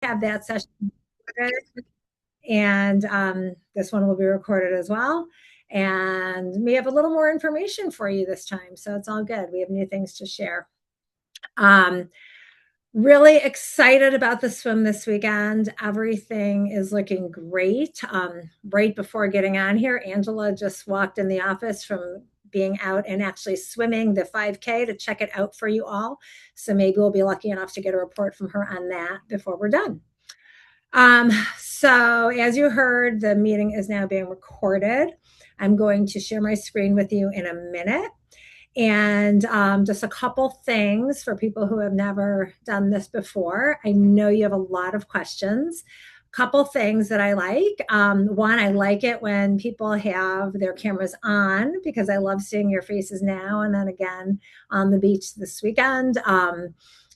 have that session recorded, and this one will be recorded as well. And we have a little more information for you this time, so it's all good. We have new things to share. Um, Really excited about the swim this weekend. Everything is looking great. Right before getting on here, Angela just walked in the office from being out and actually swimming the 5K to check it out for you all. So maybe we'll be lucky enough to get a report from her on that before we're done. So as you heard, the meeting is now being recorded. I'm going to share my screen with you in a minute. And just a couple things for people who have never done this before. I know you have a lot of questions. Couple things that I like. One, I like it when people have their cameras on because I love seeing your faces now and then again on the beach this weekend.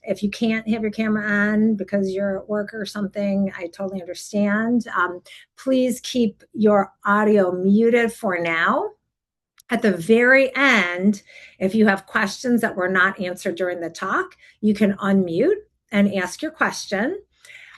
If you can't have your camera on because you're at work or something, I totally understand. Please keep your audio muted for now. At the very end, if you have questions that were not answered during the talk, you can unmute and ask your question.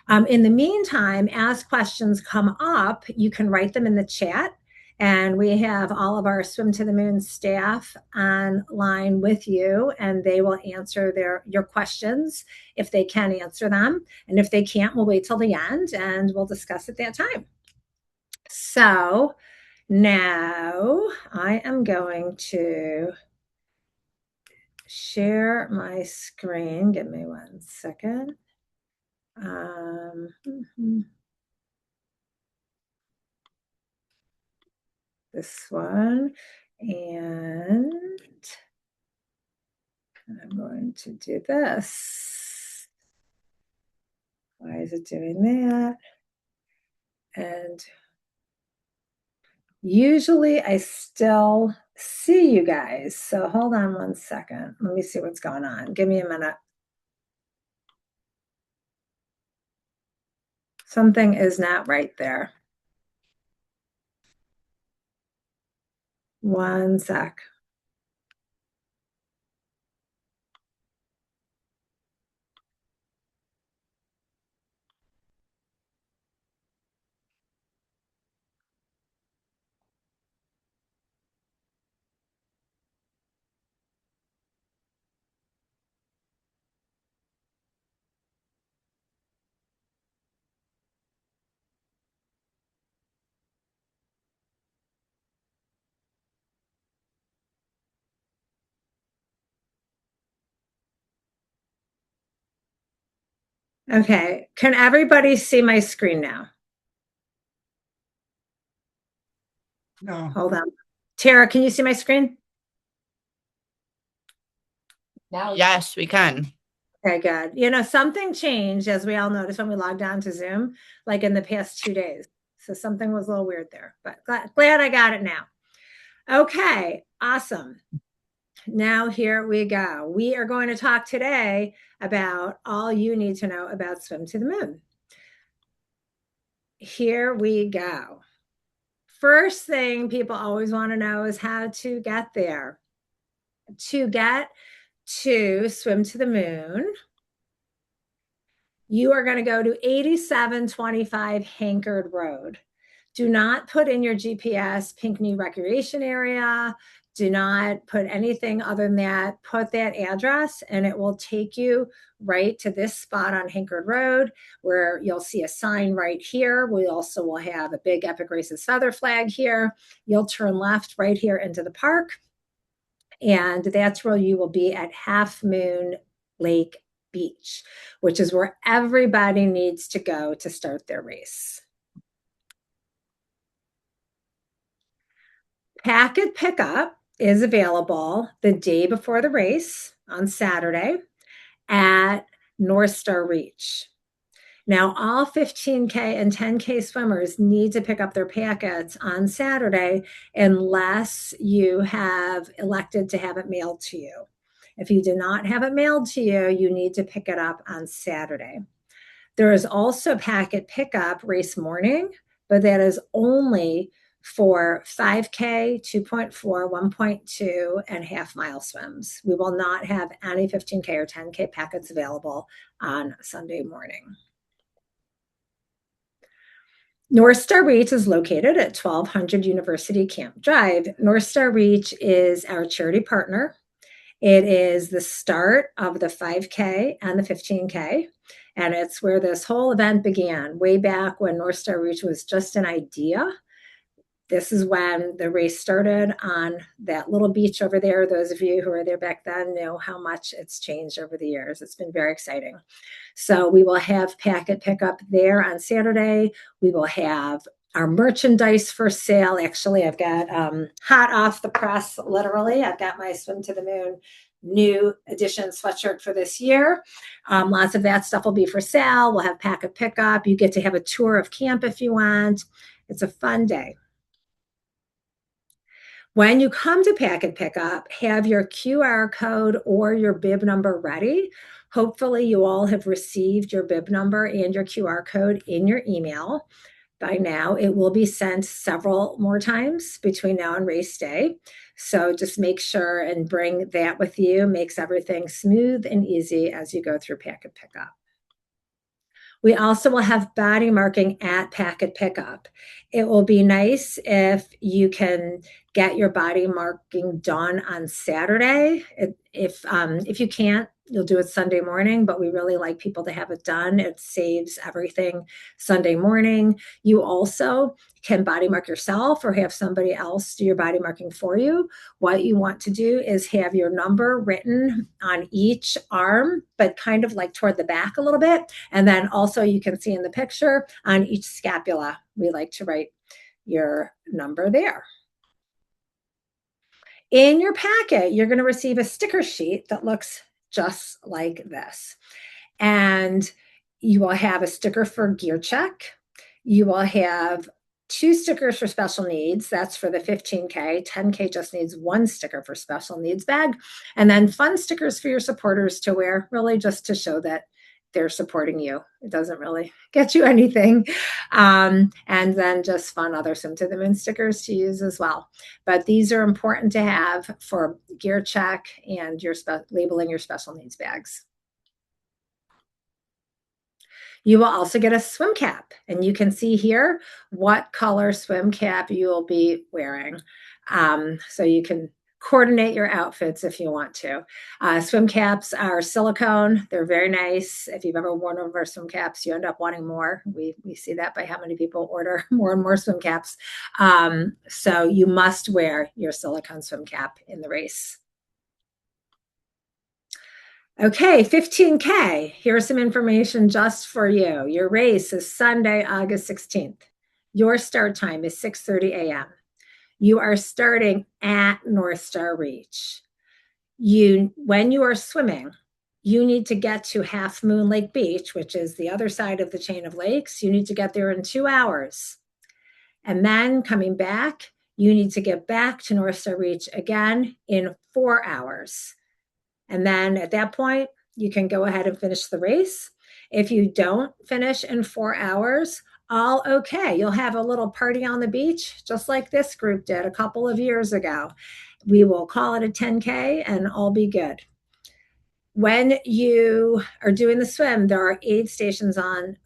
In the meantime, as questions come up, you can write them in the chat. And we have all of our Swim to the Moon staff online with you, and they will answer your questions if they can answer them. And if they can't, we'll wait till the end and we'll discuss at that time. So now I am going to share my screen. Give me 1 second. This one, and I'm going to do this. Why is it doing that? And usually I still see you guys. So hold on 1 second. Let me see what's going on. Give me a minute. Something is not right there. 1 sec. Okay. Can everybody see my screen now? No. Hold on. Tara, can you see my screen? Yes, we can. Okay, good. You know, something changed, as we all noticed when we logged on to Zoom, like in the past 2 days. So something was a little weird there, but glad I got it now. Okay, awesome. Now here we go. We are going to talk today about all you need to know about Swim to the Moon. Here we go. First thing people always want to know is how to get there. To get to Swim to the Moon, you are going to go to 8725 Hankard Road. Do not put in your GPS Pinckney Recreation Area. Do not put anything other than that. Put that address and it will take you right to this spot on Hankard Road where you'll see a sign right here. We also will have a big Epic Races feather flag here. You'll turn left right here into the park. And that's where you will be at Half Moon Lake Beach, which is where everybody needs to go to start their race. Packet pickup is available the day before the race on Saturday at North Star Reach. Now, all 15K and 10K swimmers need to pick up their packets on Saturday unless you have elected to have it mailed to you. If you did not have it mailed to you, you need to pick it up on Saturday. There is also packet pickup race morning, but that is only for 5K, 2.4, 1.2, and half mile swims. We will not have any 15K or 10K packets available on Sunday morning. North Star Reach is located at 1200 University Camp Drive. North Star Reach is our charity partner. It is the start of the 5K and the 15K. And it's where this whole event began, way back when North Star Reach was just an idea. This is when the race started on that little beach over there. Those of you who were there back then know how much it's changed over the years. It's been very exciting. So we will have packet pickup there on Saturday. We will have our merchandise for sale. Actually, I've got hot off the press, literally. I've got my Swim to the Moon new edition sweatshirt for this year. Lots of that stuff will be for sale. We'll have packet pickup. You get to have a tour of camp if you want. It's a fun day. When you come to packet pickup, have your QR code or your bib number ready. Hopefully you all have received your bib number and your QR code in your email. By now, it will be sent several more times between now and race day. So just make sure and bring that with you. Makes everything smooth and easy as you go through packet pickup. We also will have body marking at packet pickup. It will be nice if you can get your body marking done on Saturday. If you can't, you'll do it Sunday morning, but we really like people to have it done. It saves everything Sunday morning. You also can body mark yourself or have somebody else do your body marking for you. What you want to do is have your number written on each arm, but kind of like toward the back a little bit. And then also you can see in the picture on each scapula, we like to write your number there. In your packet, you're going to receive a sticker sheet that looks just like this. And you will have a sticker for gear check. You will have 2 stickers for special needs. That's for the 15K. 10K just needs 1 sticker for special needs bag. And then fun stickers for your supporters to wear, really just to show that they're supporting you. It doesn't really get you anything. And then just fun other Swim to the Moon stickers to use as well. But these are important to have for gear check and your labeling your special needs bags. You will also get a swim cap, and you can see here what color swim cap you will be wearing. So you can coordinate your outfits if you want to. Swim caps are silicone. They're very nice. If you've ever worn one of our swim caps, you end up wanting more. We see that by how many people order more and more swim caps. So you must wear your silicone swim cap in the race. Okay, 15K. Here's some information just for you. Your race is Sunday, August 16th. Your start time is 6:30 a.m. You are starting at North Star Reach. When you are swimming, you need to get to Half Moon Lake Beach, which is the other side of the chain of lakes. You need to get there in 2 hours. And then coming back, you need to get back to North Star Reach again in 4 hours. And then at that point, you can go ahead and finish the race. If you don't finish in 4 hours, all okay. You'll have a little party on the beach, just like this group did a couple of years ago. We will call it a 10K and all be good. When you are doing the swim, there are aid stations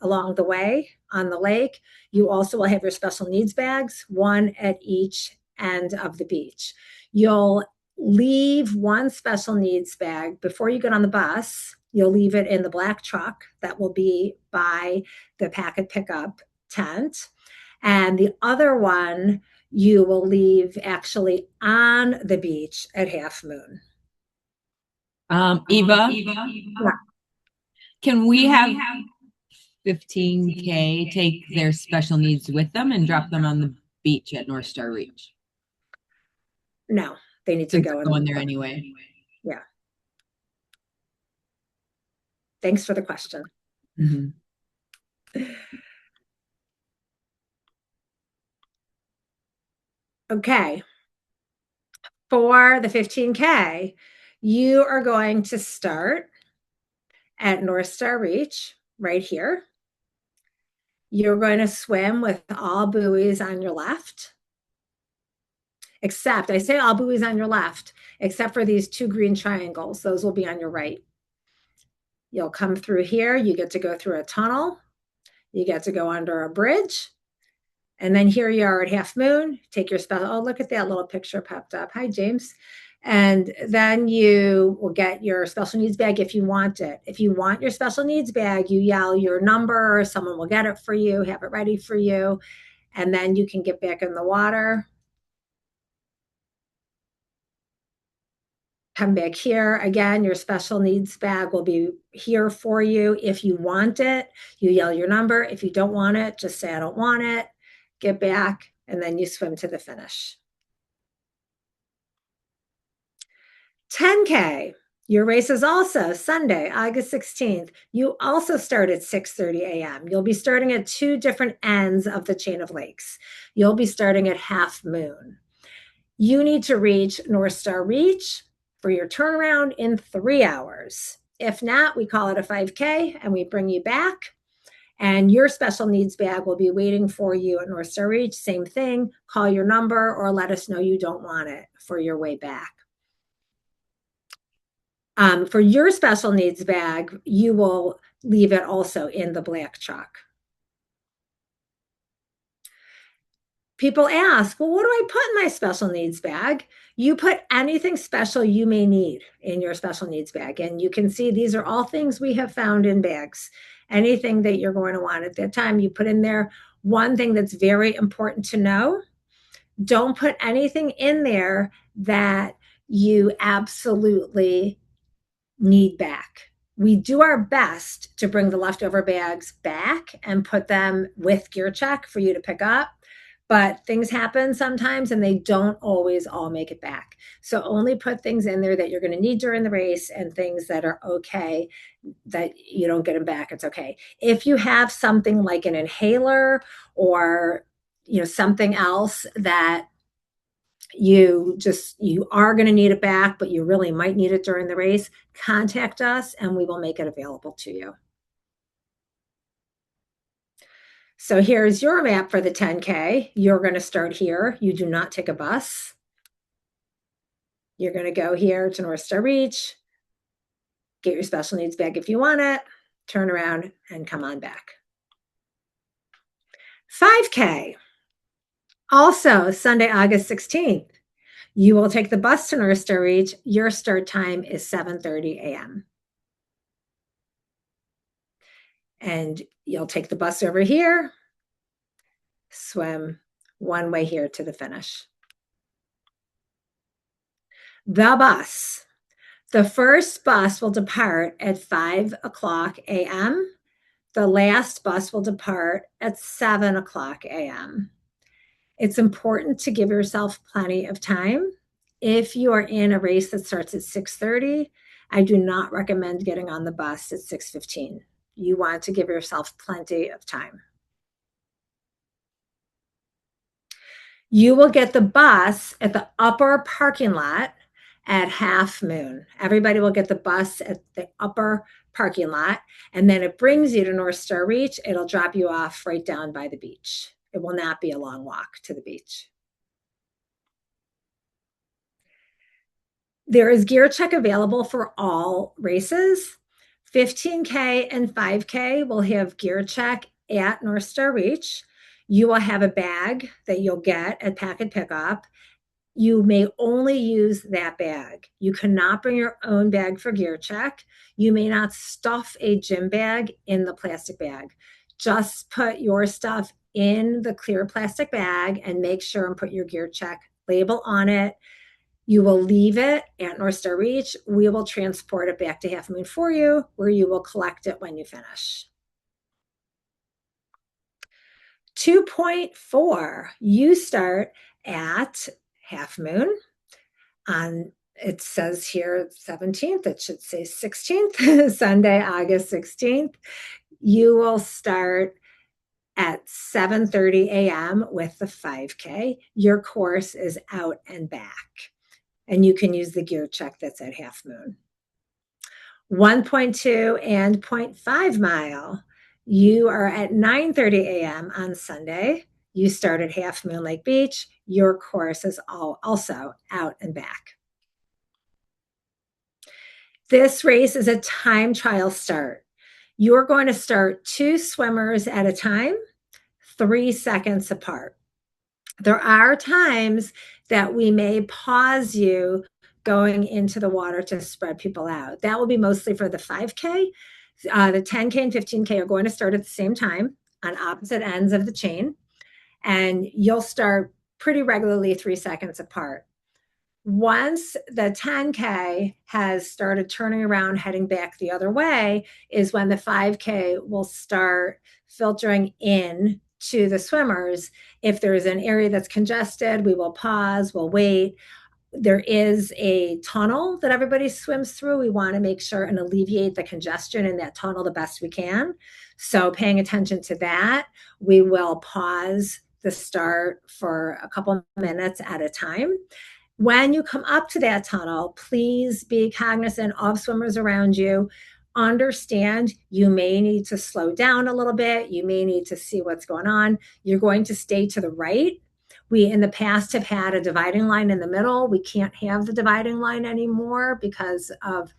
along the way on the lake. You also will have your special needs bags, one at each end of the beach. You'll leave one special needs bag before you get on the bus. You'll leave it in the black truck that will be by the packet pickup tent. And the other one you will leave actually on the beach at Half Moon. Eva, Yeah. can we have 15K take their special needs with them and drop them on the beach at North Star Reach? No, they need to go in there anyway. Yeah. Thanks for the question. Mm-hmm. Okay. For the 15K, you are going to start at North Star Reach right here. You're going to swim with all buoys on your left. Except, I say all buoys on your left, except for these 2 green triangles. Those will be on your right. You'll come through here. You get to go through a tunnel. You get to go under a bridge. And then here you are at Half Moon. Take your special. Oh, look at that little picture popped up. Hi, James. And then you will get your special needs bag if you want it. If you want your special needs bag, you yell your number, someone will get it for you, have it ready for you, and then you can get back in the water. Come back here. Again, your special needs bag will be here for you. If you want it, you yell your number. If you don't want it, just say, I don't want it. Get back, and then you swim to the finish. 10K. Your race is also Sunday, August 16th. You also start at 6:30 a.m. You'll be starting at two different ends of the chain of lakes. You'll be starting at Half Moon. You need to reach North Star Reach for your turnaround in 3 hours. If not, we call it a 5K and we bring you back. And your special needs bag will be waiting for you at North Star Reach. Same thing, call your number or let us know you don't want it for your way back. For your special needs bag, you will leave it also in the black truck. People ask, well, what do I put in my special needs bag? You put anything special you may need in your special needs bag. And you can see these are all things we have found in bags. Anything that you're going to want at that time, you put in there. One thing that's very important to know, don't put anything in there that you absolutely need back. We do our best to bring the leftover bags back and put them with Gear Check for you to pick up. But things happen sometimes and they don't always all make it back. So only put things in there that you're going to need during the race, and things that are okay that you don't get them back. It's okay. If you have something like an inhaler or something else that you are going to need it back, but you really might need it during the race, contact us and we will make it available to you. So here's your map for the 10K. You're going to start here. You do not take a bus. You're going to go here to North Star Reach, get your special needs bag if you want it, turn around and come on back. 5K. Also, Sunday, August 16th. You will take the bus to North Star Reach. Your start time is 7:30 a.m. And you'll take the bus over here, swim one way here to the finish. The bus. The first bus will depart at 5 o'clock a.m. The last bus will depart at 7 o'clock a.m. It's important to give yourself plenty of time. If you are in a race that starts at 6:30, I do not recommend getting on the bus at 6:15. You want to give yourself plenty of time. You will get the bus at the upper parking lot at Half Moon. Everybody will get the bus at the upper parking lot, and then it brings you to North Star Reach. It'll drop you off right down by the beach. It will not be a long walk to the beach. There is Gear Check available for all races. 15K and 5K will have Gear Check at North Star Reach. You will have a bag that you'll get at Pack and Pickup. You may only use that bag. You cannot bring your own bag for Gear Check. You may not stuff a gym bag in the plastic bag. Just put your stuff in the clear plastic bag and make sure and put your Gear Check label on it. You will leave it at North Star Reach. We will transport it back to Half Moon for you, where you will collect it when you finish. 2.4, you start at Half Moon on, it says here 17th, it should say 16th, Sunday, August 16th. You will start at 7:30 a.m. with the 5K. Your course is out and back, and you can use the Gear Check that's at Half Moon. 1.2 and 0.5 mile. You are at 9:30 a.m. on Sunday. You start at Half Moon Lake Beach. Your course is also out and back. This race is a time trial start. You're going to start 2 swimmers at a time, 3 seconds apart. There are times that we may pause you going into the water to spread people out. That will be mostly for the 5K. The 10K and 15K are going to start at the same time on opposite ends of the chain, and you'll start pretty regularly 3 seconds apart. Once the 10K has started turning around, heading back the other way, is when the 5K will start filtering in to the swimmers. If there's an area that's congested, we will pause, we'll wait. There is a tunnel that everybody swims through. We want to make sure and alleviate the congestion in that tunnel the best we can. So paying attention to that, we will pause the start for a couple minutes at a time. When you come up to that tunnel, please be cognizant of swimmers around you. Understand you may need to slow down a little bit. You may need to see what's going on. You're going to stay to the right. We in the past have had a dividing line in the middle. We can't have the dividing line anymore because of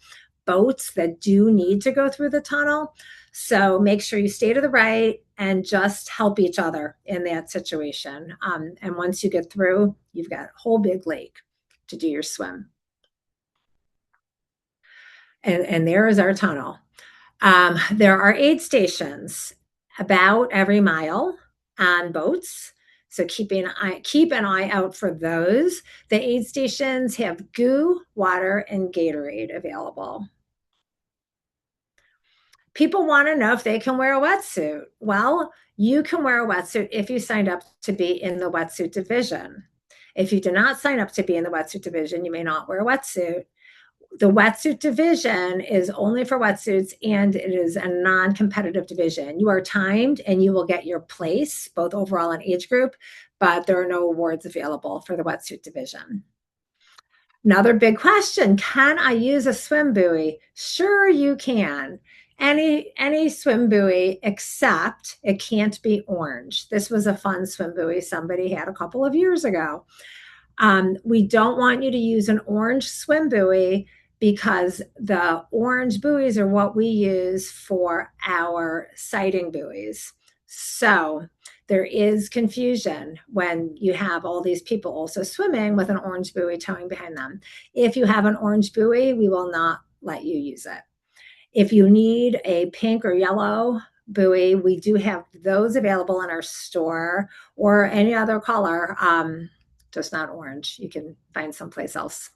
boats that do need to go through the tunnel. So make sure you stay to the right and just help each other in that situation. And once you get through, you've got a whole big lake to do your swim. And there is our tunnel. There are aid stations about every mile on boats. So keep an eye out for those. The aid stations have goo, water, and Gatorade available. People want to know if they can wear a wetsuit. Well, you can wear a wetsuit if you signed up to be in the wetsuit division. If you do not sign up to be in the wetsuit division, you may not wear a wetsuit. The wetsuit division is only for wetsuits, and it is a non-competitive division. You are timed and you will get your place, both overall and age group, but there are no awards available for the wetsuit division. Another big question, can I use a swim buoy? Sure, you can. Any swim buoy, except it can't be orange. This was a fun swim buoy somebody had a couple of years ago. We don't want you to use an orange swim buoy because the orange buoys are what we use for our sighting buoys. So there is confusion when you have all these people also swimming with an orange buoy towing behind them. If you have an orange buoy, we will not let you use it. If you need a pink or yellow buoy, we do have those available in our store, or any other color, just not orange. You can find someplace else.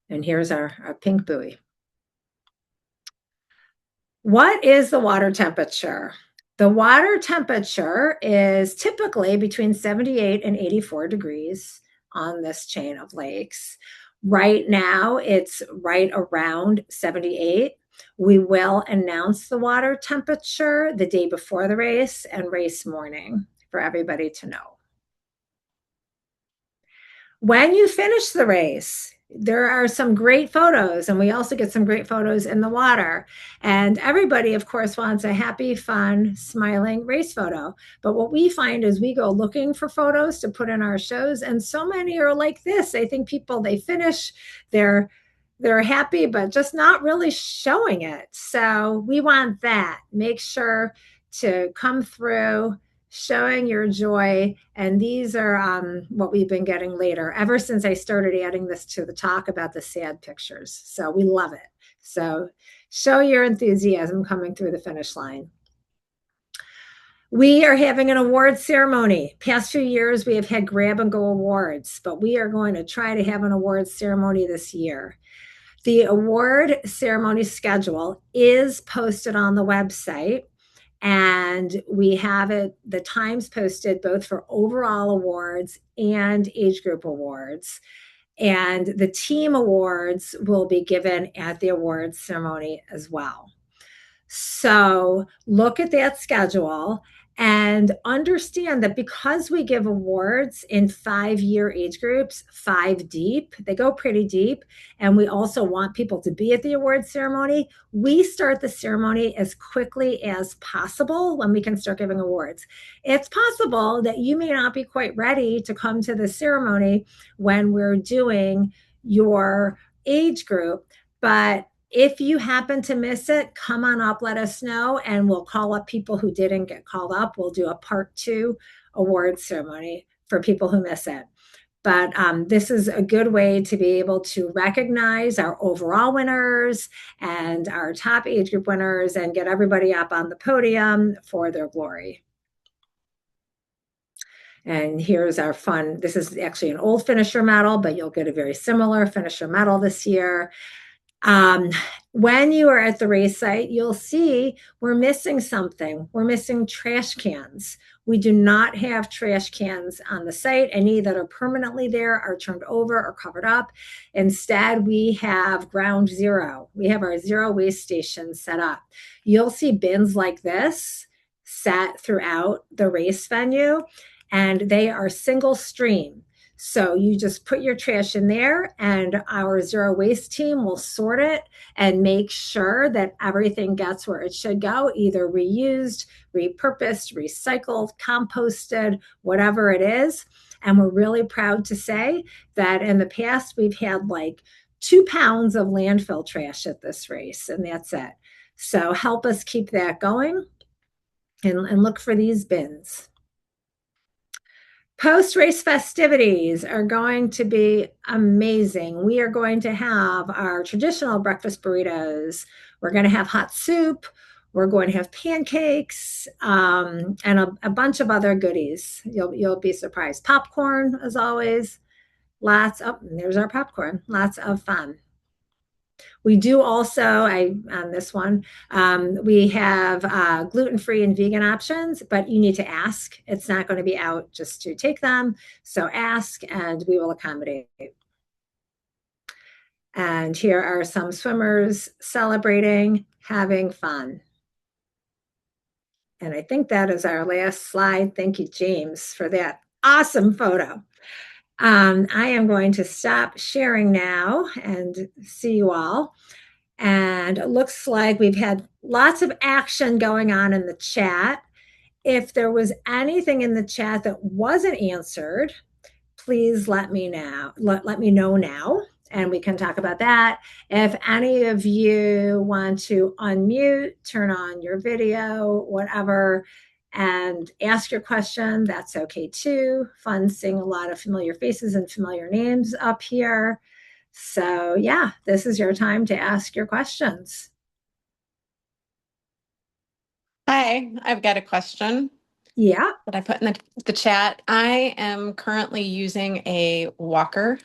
And here's our pink buoy. What is the water temperature? The water temperature is typically between 78 and 84 degrees on this chain of lakes. Right now, it's right around 78. We will announce the water temperature the day before the race and race morning for everybody to know. When you finish the race, there are some great photos, and we also get some great photos in the water. And everybody, of course, wants a happy, fun, smiling race photo. But what we find is we go looking for photos to put in our shows, and so many are like this. I think people, they finish, they're happy, but just not really showing it. So we want that. Make sure to come through showing your joy. And these are what we've been getting later, ever since I started adding this to the talk about the sad pictures. So we love it. So show your enthusiasm coming through the finish line. We are having an award ceremony. Past few years, we have had grab and go awards, but we are going to try to have an award ceremony this year. The award ceremony schedule is posted on the website. And we have the times posted both for overall awards and age group awards. And the team awards will be given at the awards ceremony as well. So look at that schedule and understand that because we give awards in 5-year age groups, 5 deep, they go pretty deep, and we also want people to be at the awards ceremony, we start the ceremony as quickly as possible when we can start giving awards. It's possible that you may not be quite ready to come to the ceremony when we're doing your age group, but If you happen to miss it, come on up, let us know, and we'll call up people who didn't get called up. We'll do a part 2 award ceremony for people who miss it. But this is a good way to be able to recognize our overall winners and our top age group winners and get everybody up on the podium for their glory. And here's our fun. This is actually an old finisher medal, but you'll get a very similar finisher medal this year. When you are at the race site, you'll see we're missing something. We're missing trash cans. We do not have trash cans on the site. Any that are permanently there are turned over or covered up. Instead, we have ground zero. We have our zero waste station set up. You'll see bins like this set throughout the race venue, and they are single stream. So you just put your trash in there, and our zero waste team will sort it and make sure that everything gets where it should go, either reused, repurposed, recycled, composted, whatever it is. And we're really proud to say that in the past, we've had like 2 pounds of landfill trash at this race, and that's it. So help us keep that going and look for these bins. Post-race festivities are going to be amazing. We are going to have our traditional breakfast burritos. We're going to have hot soup. We're going to have pancakes and a bunch of other goodies. You'll be surprised. Popcorn, as always. There's our popcorn. Lots of fun. We do also, on this one, we have gluten-free and vegan options, but you need to ask. It's not going to be out just to take them. So ask and we will accommodate. And here are some swimmers celebrating, having fun. And I think that is our last slide. Thank you, James, for that awesome photo. I am going to stop sharing now and see you all. And it looks like we've had lots of action going on in the chat. If there was anything in the chat that wasn't answered, please let me know. Let me know now, and we can talk about that. If any of you want to unmute, turn on your video, whatever, and ask your question, that's okay too. Fun seeing a lot of familiar faces and familiar names up here. So yeah, this is your time to ask your questions. Hi, I've got a question. Yeah. That I put in the chat. I am currently using a walker.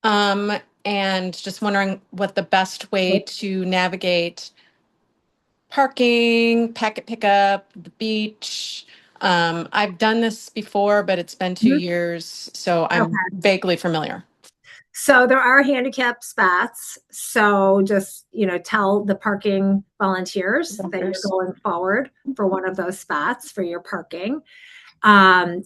And just wondering what the best way to navigate parking, packet pickup, the beach. I've done this before, but it's been 2 years, so I'm vaguely familiar. So there are handicap spots. So just, tell the parking volunteers that you're going forward for one of those spots for your parking. And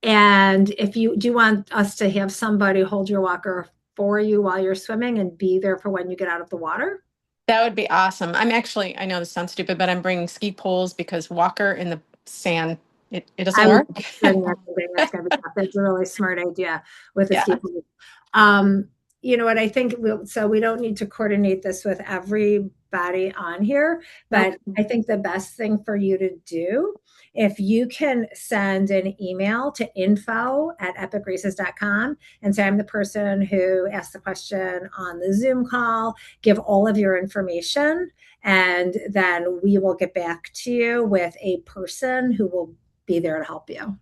if you do want us to have somebody hold your walker for you while you're swimming and be there for when you get out of the water. That would be awesome. I know this sounds stupid, but I'm bringing ski poles because walker in the sand, it doesn't work. That's a really smart idea with a ski pole. You know what I think? We don't need to coordinate this with everybody on here, but I think the best thing for you to do, if you can send an email to info@epicraces.com and say, I'm the person who asked the question on the Zoom call, give all of your information, and then we will get back to you with a person who will be there to help you.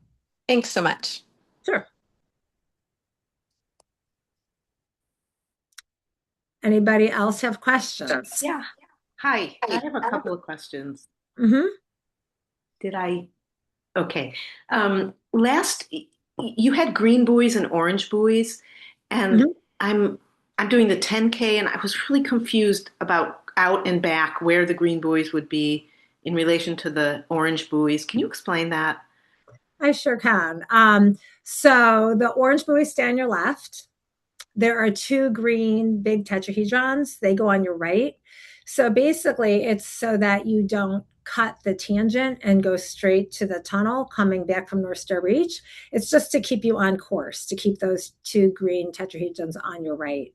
Thanks so much. Sure. Anybody else have questions? Yeah. Hi. I have a couple of questions. Okay. Last, you had green buoys and orange buoys, and I'm doing the 10K, and I was really confused about out and back where the green buoys would be in relation to the orange buoys. Can you explain that? I sure can. So the orange buoys stay on your left. There are 2 green big tetrahedrons. They go on your right. So basically, it's so that you don't cut the tangent and go straight to the tunnel coming back from North Star Beach. It's just to keep you on course, to keep those 2 green tetrahedrons on your right.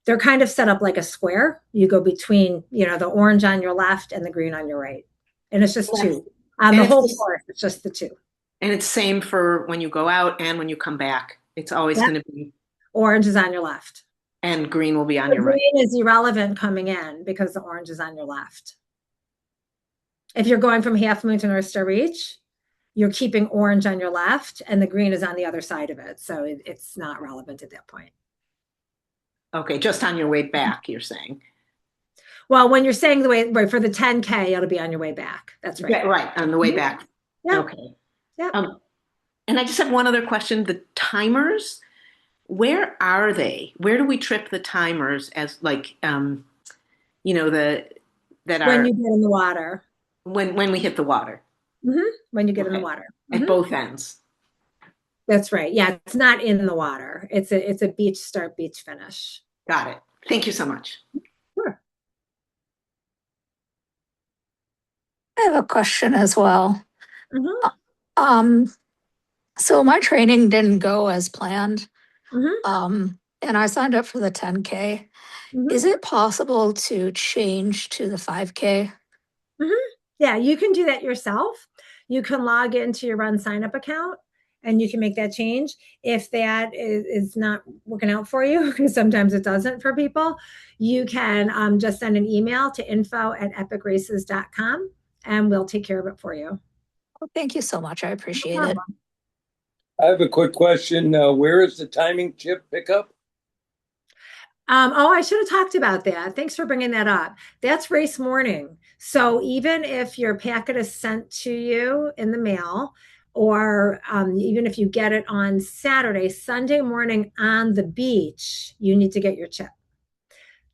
They're kind of set up like a square. You go between, the orange on your left and the green on your right. And it's just two. The whole course, it's just the two. And it's same for when you go out and when you come back. It's always going to be orange is on your left. And green will be on your right. Green is irrelevant coming in because the orange is on your left. If you're going from Half Moon to North Star Reach, you're keeping orange on your left and the green is on the other side of it. So it's not relevant at that point. Okay, just on your way back, you're saying. Well, when you're saying the way for the 10K, it'll be on your way back. That's right. Yeah, right, on the way back. Yeah. Okay. Yeah. And I just have one other question. The timers, where are they? Where do we trip the timers as that are when you get in the water. When we hit the water. Mm-hmm. When you get in the water. At both ends. That's right. Yeah, it's not in the water. It's a beach start, beach finish. Got it. Thank you so much. Sure. I have a question as well. Mm-hmm. So my training didn't go as planned. Mm-hmm. And I signed up for the 10K. Mm-hmm. Is it possible to change to the 5K? Mm-hmm. Yeah, you can do that yourself. You can log into your Run Sign Up account and you can make that change. If that is not working out for you, because sometimes it doesn't for people, you can just send an email to info@epicraces.com and we'll take care of it for you. Well, thank you so much. I appreciate it. I have a quick question. Where is the timing chip pickup? I should have talked about that. Thanks for bringing that up. That's race morning. So even if your packet is sent to you in the mail, or even if you get it on Saturday, Sunday morning on the beach, you need to get your chip.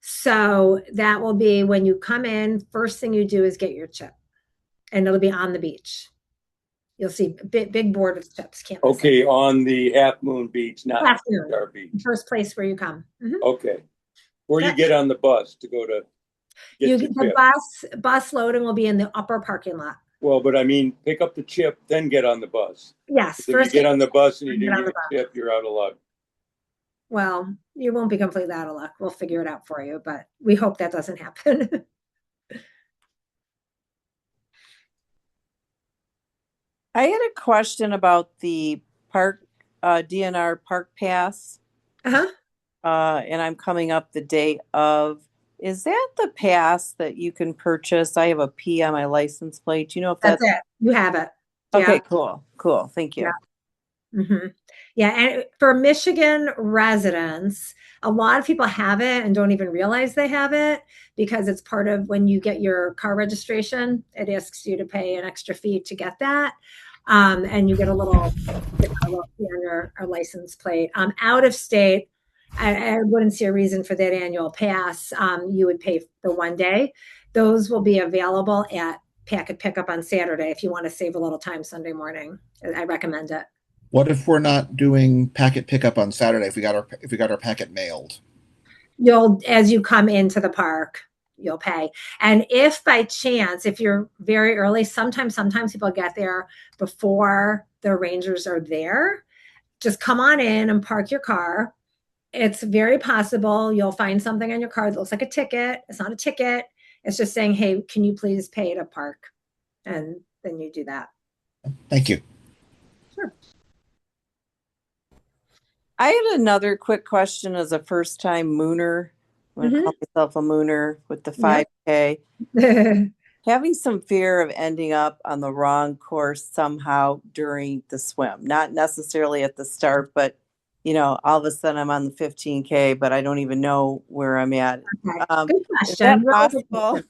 So that will be when you come in, first thing you do is get your chip. And it'll be on the beach. You'll see a big board with chips. Okay, on the Half Moon Beach, not Star Beach. First place where you come. Mm-hmm. Okay. Where you get on the bus to go to get the bus loading will be in the upper parking lot. Well, but I mean, pick up the chip, then get on the bus. Yes. If you get on the bus and you didn't get a chip, you're out of luck. Well, you won't be completely out of luck. We'll figure it out for you, but we hope that doesn't happen. I had a question about the park, DNR Park Pass. Uh-huh. And I'm coming up the date of, is that the pass that you can purchase? I have a P on my license plate. Do you know if that's it? You have it. Okay, cool. Thank you. Yeah. Mm-hmm. Yeah, and for Michigan residents, a lot of people have it and don't even realize they have it because it's part of when you get your car registration. It asks you to pay an extra fee to get that. And you get a little on your license plate. Out of state, I wouldn't see a reason for that annual pass. You would pay for 1 day. Those will be available at packet pickup on Saturday if you want to save a little time Sunday morning. I recommend it. What if we're not doing packet pickup on Saturday? If we got our packet mailed, as you come into the park, you'll pay. And if by chance, if you're very early, sometimes people get there before the rangers are there. Just come on in and park your car. It's very possible you'll find something on your car that looks like a ticket. It's not a ticket. It's just saying, hey, can you please pay to park? And then you do that. Thank you. Sure. I had another quick question as a first-time mooner. I'm going to call myself a mooner with the 5K. Yep. Having some fear of ending up on the wrong course somehow during the swim. Not necessarily at the start, but all of a sudden I'm on the 15K, but I don't even know where I'm at. Okay. Good question. Is that possible?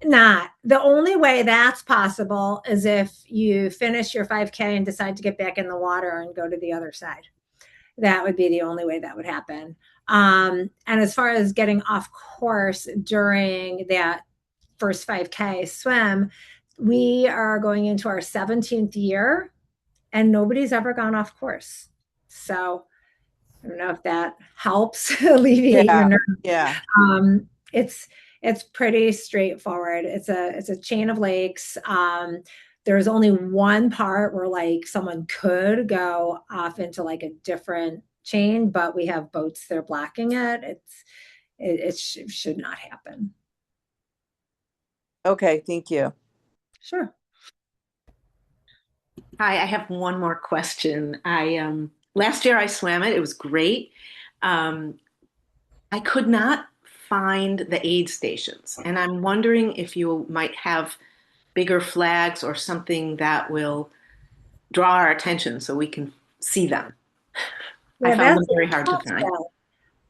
Not. The only way that's possible is if you finish your 5K and decide to get back in the water and go to the other side. That would be the only way that would happen. And as far as getting off course during that first 5K swim, we are going into our 17th year and nobody's ever gone off course. So I don't know if that helps alleviate your nerves. Yeah. It's pretty straightforward. It's a chain of lakes. There's only one part where someone could go off into a different chain, but we have boats that are blocking it. It should not happen. Okay, thank you. Sure. Hi, I have one more question. Last year I swam it. It was great. I could not find the aid stations, and I'm wondering if you might have bigger flags or something that will draw our attention so we can see them. Yeah, I found them that's very hard to tough find. though.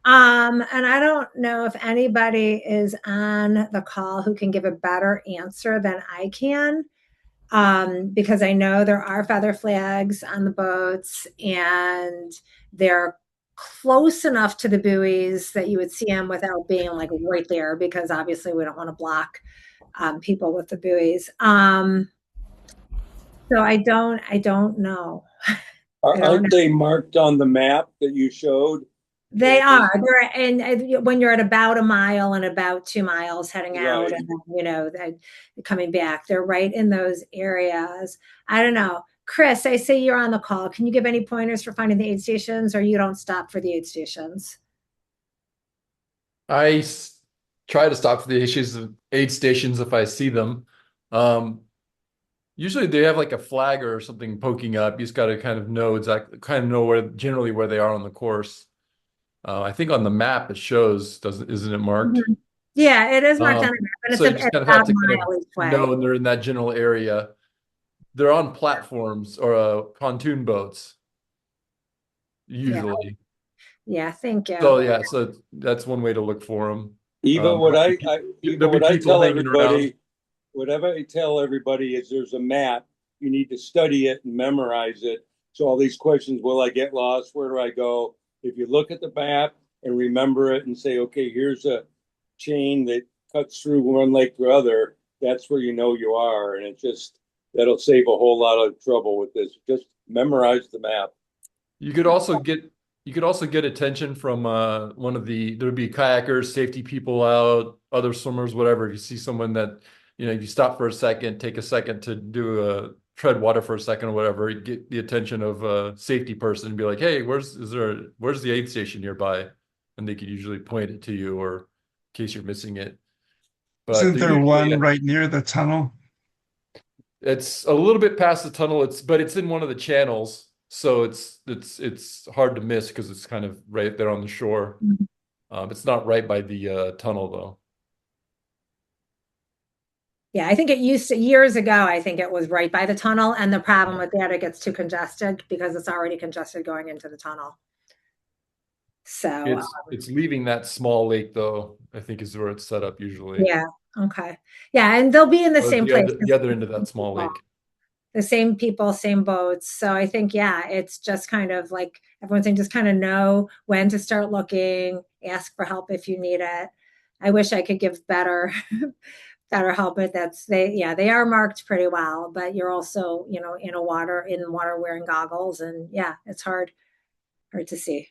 And I don't know if anybody is on the call who can give a better answer than I can. Because I know there are feather flags on the boats and they're close enough to the buoys that you would see them without being like right there, because obviously we don't want to block people with the buoys. So I don't know. Aren't they marked on the map that you showed? They are. They're, and when you're at about a mile and about 2 miles heading out, Right. and then, coming back, they're right in those areas. I don't know. Chris, I say you're on the call. Can you give any pointers for finding the aid stations, or you don't stop for the aid stations? I try to stop for the issues of aid stations if I see them. Usually they have like a flag or something poking up. You just got to kind of know exactly, generally where they are on the course. I think on the map it shows, isn't it marked? Mm-hmm. Yeah, it is marked on the map, and so it's you just kind of about have to a kind mile each way. of know when they're in that general area. They're on platforms or pontoon boats, usually. Yeah, thank you. So yeah, so that's one way to look for them. Even what I tell everybody, whatever I tell everybody is there's a map. You need to study it and memorize it. So all these questions, will I get lost? Where do I go? If you look at the map and remember it and say, okay, here's a chain that cuts through one lake to other, that's where you know you are. And that'll save a whole lot of trouble with this. Just memorize the map. You could also get attention from there'd be kayakers, safety people out, other swimmers, whatever. If you see someone that, if you stop for a second, take a second to tread water for a second or whatever, you get the attention of a safety person and be like, hey, where's the aid station nearby? And they could usually point it to you, or in case you're missing it. But isn't there one right near the tunnel? It's a little bit past the tunnel. But it's in one of the channels. So it's hard to miss because it's kind of right there on the shore. Mm-hmm. It's not right by the tunnel though. Yeah, I think it used to, years ago, I think it was right by the tunnel. And the problem with that, it gets too congested because it's already congested going into the tunnel. So it's leaving that small lake though, I think is where it's set up usually. Yeah. Okay. Yeah. And they'll be in the same place. The other end of that small lake. The same people, same boats. So I think, yeah, it's just kind of like everyone's saying, just kind of know when to start looking, ask for help if you need it. I wish I could give better help, but they are marked pretty well, but you're also, in water wearing goggles, and yeah, it's hard to see.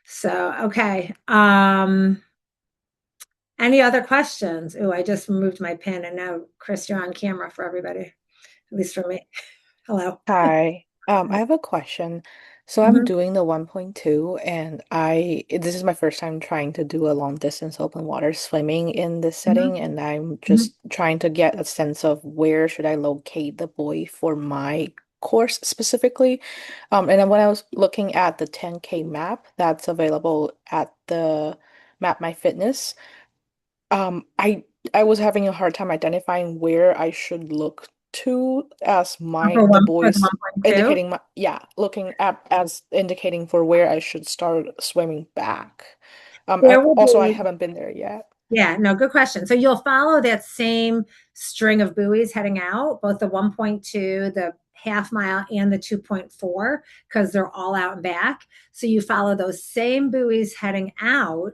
So, okay. Any other questions? Oh, I just removed my pin, and now, Chris, you're on camera for everybody, at least for me. Hello. Hi. I have a question. So I'm doing the 1.2, and this is my first time trying to do a long distance open water swimming in this setting, and I'm just trying to get a sense of where should I locate the buoy for my course specifically. And then when I was looking at the 10K map that's available at the Map My Fitness, I was having a hard time identifying where I should look to as the buoys indicating looking at as indicating for where I should start swimming back. I haven't been there yet. Yeah, no, good question. So you'll follow that same string of buoys heading out, both the 1.2, the half mile, and the 2.4, because they're all out and back. So you follow those same buoys heading out,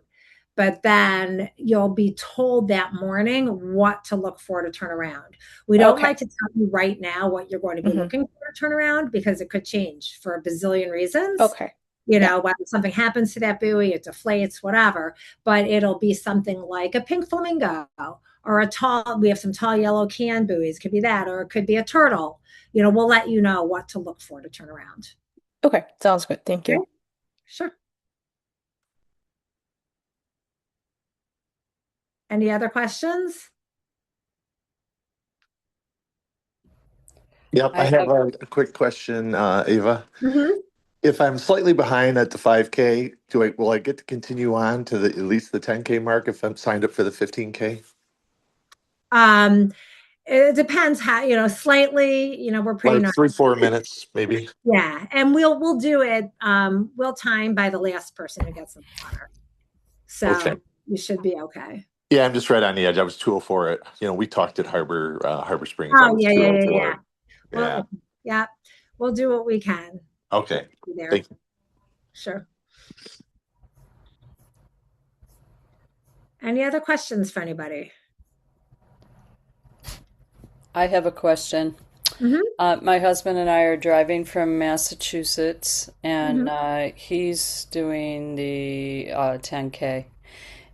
but then you'll be told that morning what to look for to turn around. We don't like to tell you right now what you're going to be looking for to turn around, because it could change for a bazillion reasons. Okay. you know, whether something happens to that buoy, it deflates, whatever, but it'll be something like a pink flamingo or we have some tall yellow can buoys, could be that, or it could be a turtle. You know, we'll let you know what to look for to turn around. Okay, sounds good. Thank you. Okay. Sure. Any other questions? Yep, I have a quick question, Ava. Mm-hmm. If I'm slightly behind at the 5K, will I get to continue on to at least the 10K mark if I'm signed up for the 15K? It depends how, you know, slightly, you know, we're pretty Like 3-4 minutes, maybe. Yeah, and we'll do it. We'll time by the last person who gets in the water, so Okay. you should be okay. Yeah, I'm just right on the edge. I was 204 at, we talked at Harbor Springs. I Oh, was yeah. 204. Well, yeah, we'll do what we can. Okay. Be there. Thank you. Sure. Any other questions for anybody? I have a question. My husband and I are driving from Massachusetts, and he's doing the 10K.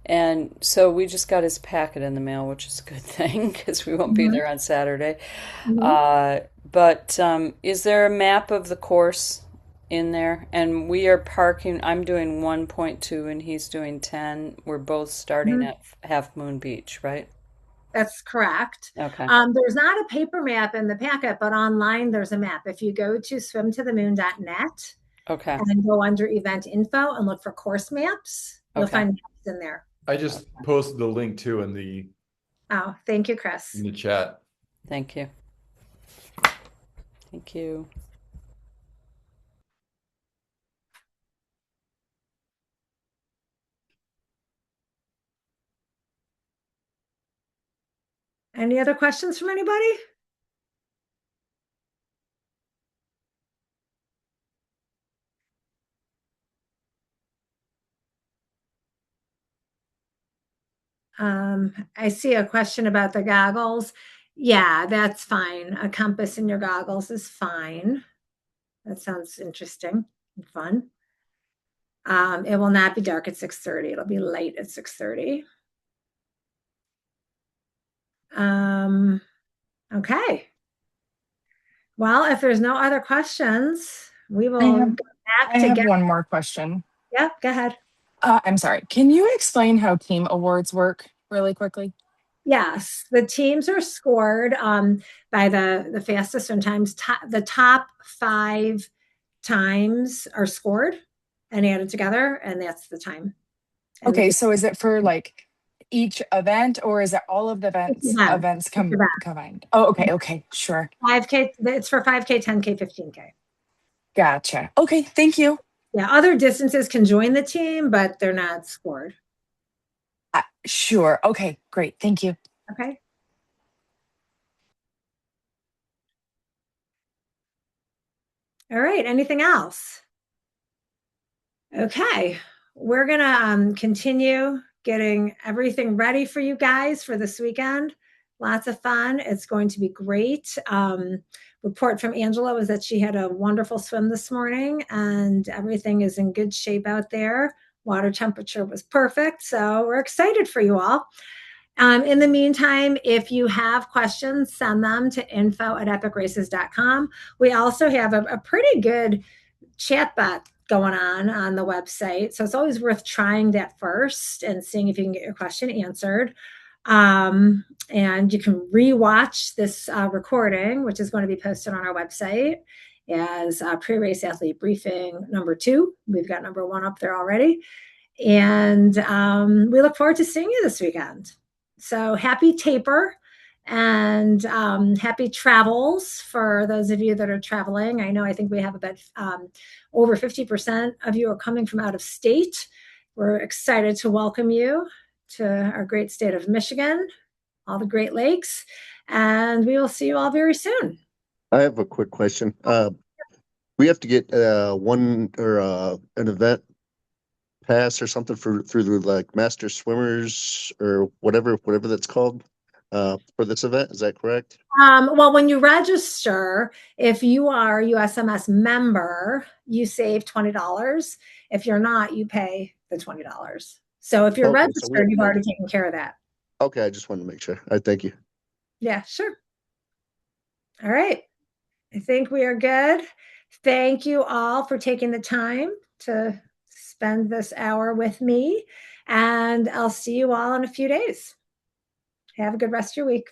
And so we just got his packet in the mail, which is a good thing because we won't be there on Saturday. But is there a map of the course in there? And we are parking, I'm doing 1.2 and he's doing 10. We're both starting at Half Moon Beach, right? That's correct. Okay. There's not a paper map in the packet, but online there's a map. If you go to swimtothemoon.net and go under event info and look for course maps, you'll find maps in there. I just posted the link too in the thank you, Chris. in the chat. Thank you. Thank you. Any other questions from anybody? I see a question about the goggles. Yeah, that's fine. A compass in your goggles is fine. That sounds interesting and fun. It will not be dark at 6:30. It'll be light at 6:30. Okay. Well, if there's no other questions, we will go back I have one more question. Yeah, go ahead. I'm sorry. Can you explain how team awards work really quickly? Yes, the teams are scored by the fastest swim times. The top 5 times are scored and added together, and that's the time. And okay, so is it for like each event, or is it all of the events combined? Oh, okay, sure. 5K, it's for 5K, 10K, 15K. Gotcha. Okay, thank you. Yeah, other distances can join the team, but they're not scored. Sure. Okay, great. Thank you. Okay. All right. Anything else? Okay. We're going to continue getting everything ready for you guys for this weekend. Lots of fun. It's going to be great. Report from Angela was that she had a wonderful swim this morning and everything is in good shape out there. Water temperature was perfect. So we're excited for you all. In the meantime, if you have questions, send them to info@epicraces.com. We also have a pretty good chat bot going on the website. So it's always worth trying that first and seeing if you can get your question answered. And you can rewatch this recording, which is going to be posted on our website as pre-race athlete briefing number 2. We've got number 1 up there already. And we look forward to seeing you this weekend. So happy taper and happy travels for those of you that are traveling. I think we have about over 50% of you are coming from out of state. We're excited to welcome you to our great state of Michigan, all the Great Lakes, and we will see you all very soon. I have a quick question. We have to get an event pass or something through the like master swimmers or whatever that's called. for this event. Is that correct? Well, when you register, if you are a USMS member, you save $20. If you're not, you pay the $20. So if you're Okay, so registered, you've already taken care of that. Okay, I just wanted to make sure. All right, thank you. Yeah, sure. All right. I think we are good. Thank you all for taking the time to spend this hour with me. And I'll see you all in a few days. Have a good rest of your week.